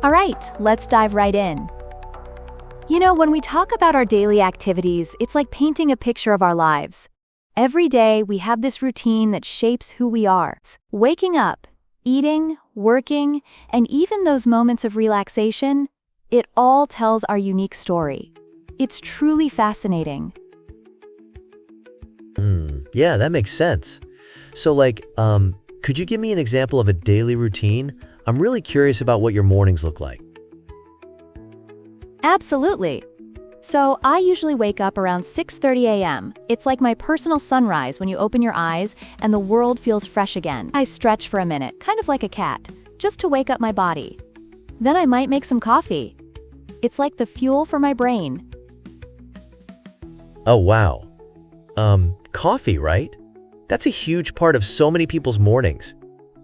All right, let's dive right in. When we talk about our daily activities, it's like painting a picture of our lives. Every day, we have this routine that shapes who we are. Waking up, eating, working, and even those moments of relaxation, it all tells our unique story. It's truly fascinating. Yeah, that makes sense. So could you give me an example of a daily routine? I'm really curious about what your mornings look like. Absolutely. So I usually wake up around 6:30 a.m. It's like my personal sunrise when you open your eyes and the world feels fresh again. I stretch for a minute, kind of like a cat, just to wake up my body. Then I might make some coffee. It's like the fuel for my brain. Oh, wow. Coffee, right? That's a huge part of so many people's mornings.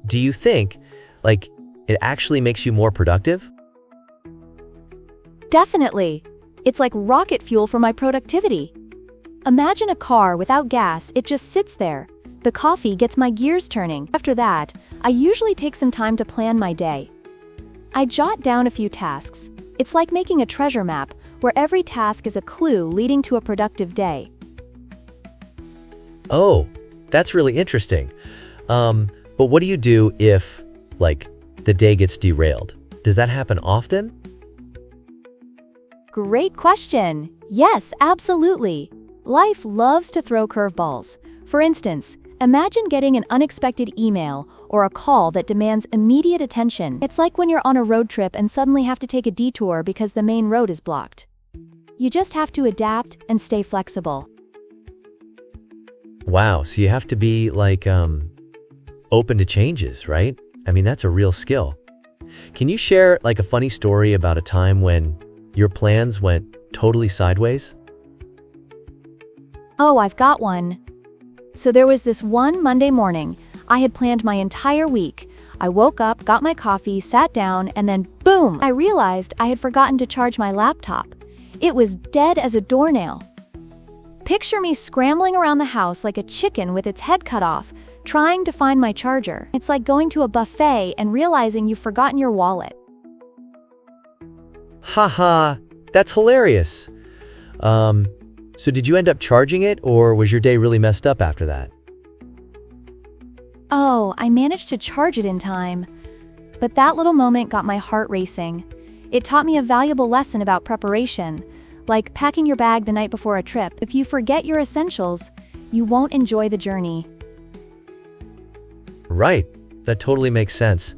Do you think, it actually makes you more productive? Definitely. It's like rocket fuel for my productivity. Imagine a car without gas, it just sits there. The coffee gets my gears turning. After that, I usually take some time to plan my day. I jot down a few tasks. It's like making a treasure map, where every task is a clue leading to a productive day. Oh, that's really interesting. But what do you do if, the day gets derailed? Does that happen often? Great question. Yes, absolutely. Life loves to throw curveballs. For instance, imagine getting an unexpected email or a call that demands immediate attention. It's like when you're on a road trip and suddenly have to take a detour because the main road is blocked. You just have to adapt and stay flexible. Wow, so you have to be open to changes, right? I mean, that's a real skill. Can you share a funny story about a time when your plans went totally sideways? Oh, I've got one. So there was this one Monday morning. I had planned my entire week. I woke up, got my coffee, sat down, and then boom, I realized I had forgotten to charge my laptop. It was dead as a doornail. Picture me scrambling around the house like a chicken with its head cut off, trying to find my charger. It's like going to a buffet and realizing you've forgotten your wallet. Haha, that's hilarious. So did you end up charging it, or was your day really messed up after that? Oh, I managed to charge it in time. But that little moment got my heart racing. It taught me a valuable lesson about preparation, like packing your bag the night before a trip. If you forget your essentials, you won't enjoy the journey. Right, that totally makes sense.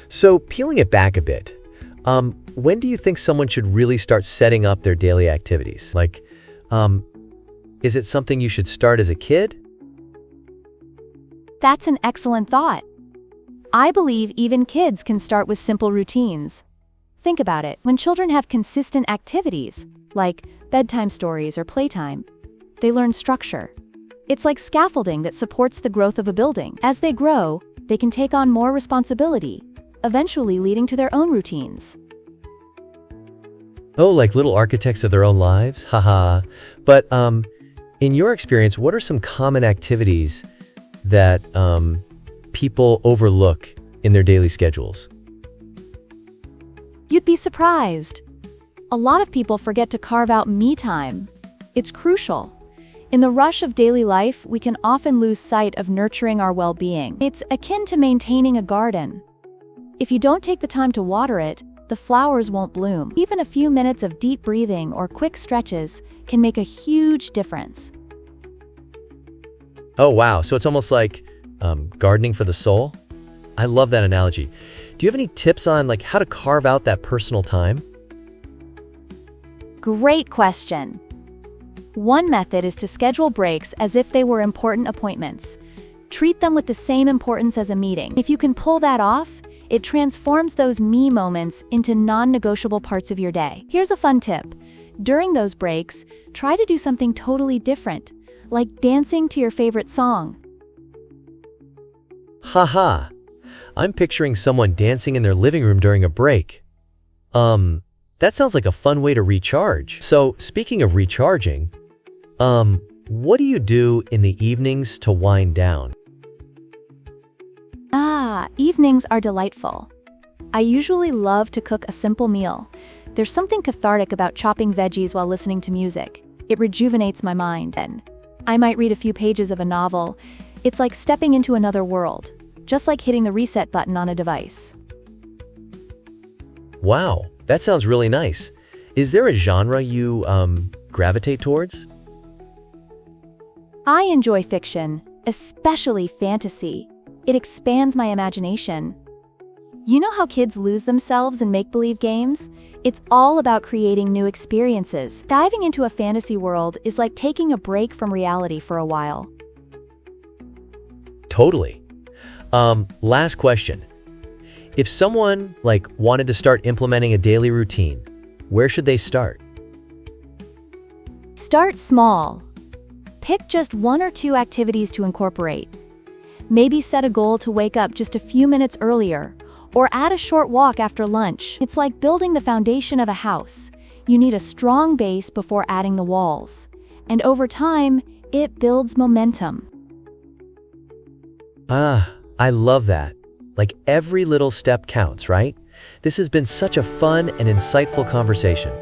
So peeling it back a bit, when do you think someone should really start setting up their daily activities? Is it something you should start as a kid? That's an excellent thought. I believe even kids can start with simple routines. Think about it. When children have consistent activities, like bedtime stories or playtime, they learn structure. It's like scaffolding that supports the growth of a building. As they grow, they can take on more responsibility, eventually leading to their own routines. Oh, like little architects of their own lives? Haha. But in your experience, what are some common activities that people overlook in their daily schedules? You'd be surprised. A lot of people forget to carve out me time. It's crucial. In the rush of daily life, we can often lose sight of nurturing our well-being. It's akin to maintaining a garden. If you don't take the time to water it, the flowers won't bloom. Even a few minutes of deep breathing or quick stretches can make a huge difference. Oh, wow. So it's almost like gardening for the soul? I love that analogy. Do you have any tips on how to carve out that personal time? Great question. One method is to schedule breaks as if they were important appointments. Treat them with the same importance as a meeting. If you can pull that off, it transforms those me moments into non-negotiable parts of your day. Here's a fun tip. During those breaks, try to do something totally different, like dancing to your favorite song. Haha. I'm picturing someone dancing in their living room during a break. That sounds like a fun way to recharge. So, speaking of recharging, what do you do in the evenings to wind down? Evenings are delightful. I usually love to cook a simple meal. There's something cathartic about chopping veggies while listening to music. It rejuvenates my mind. And I might read a few pages of a novel. It's like stepping into another world, just like hitting the reset button on a device. Wow, that sounds really nice. Is there a genre you, gravitate towards? I enjoy fiction, especially fantasy. It expands my imagination. You know how kids lose themselves in make-believe games? It's all about creating new experiences. Diving into a fantasy world is like taking a break from reality for a while. Totally. Last question. If someone, wanted to start implementing a daily routine, where should they start? Start small. Pick just 1 or 2 activities to incorporate. Maybe set a goal to wake up just a few minutes earlier, or add a short walk after lunch. It's like building the foundation of a house. You need a strong base before adding the walls. And over time, it builds momentum. I love that. Every little step counts, right? This has been such a fun and insightful conversation.